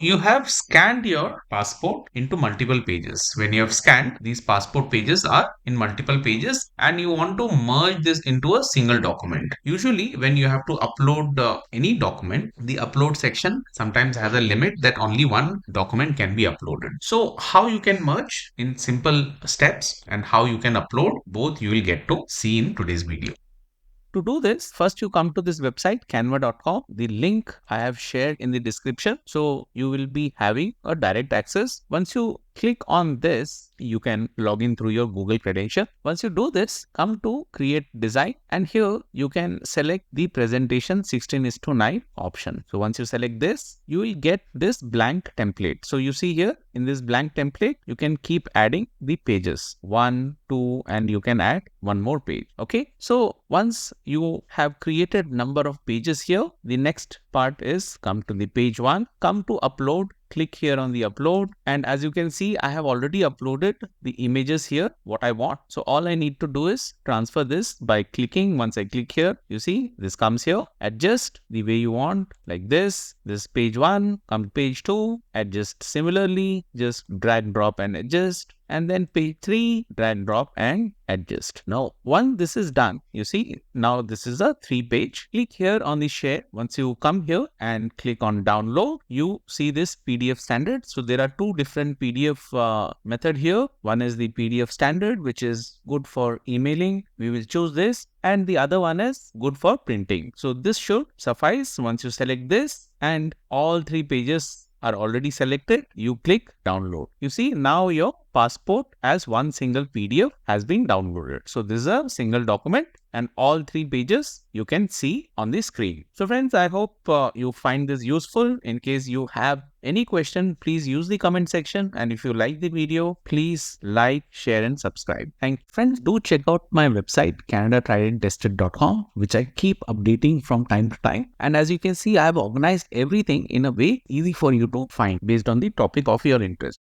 You have scanned your passport into multiple pages. When you have scanned, these passport pages are in multiple pages and you want to merge this into a single document. Usually, when you have to upload any document, the upload section sometimes has a limit that only one document can be uploaded. So, how you can merge in simple steps and how you can upload both you will get to see in today's video. To do this, first you come to this website canva.com. The link I have shared in the description. So you will be having a direct access. Once you click on this, you can log in through your Google credential. Once you do this, come to create design and here you can select the presentation 16:9 option. So once you select this, you will get this blank template. So you see here in this blank template, you can keep adding the pages 1, 2 and you can add one more page. Okay. So once you have created number of pages here, the next part is come to the page 1, come to upload. Click here on the upload and as you can see, I have already uploaded the images here, what I want. So all I need to do is transfer this by clicking. Once I click here, you see this comes here, adjust the way you want like this page 1, come to page 2, adjust similarly, just drag, drop and adjust. And then page 3, drag, drop and adjust. Now, once this is done, you see, now this is a 3-page. Click here on the share. Once you come here and click on download, you see this PDF standard. So there are two different PDF method here. One is the PDF standard, which is good for emailing. We will choose this. And the other one is good for printing. So this should suffice. Once you select this and all 3 pages are already selected, you click download. You see now your passport as one single PDF has been downloaded. So this is a single document and all 3 pages you can see on the screen. So friends, I hope you find this useful. In case you have any question, please use the comment section. And if you like the video, please like, share and subscribe. And friends, do check out my website canadatriedandtested.com, which I keep updating from time to time. And as you can see, I have organized everything in a way easy for you to find based on the topic of your interest.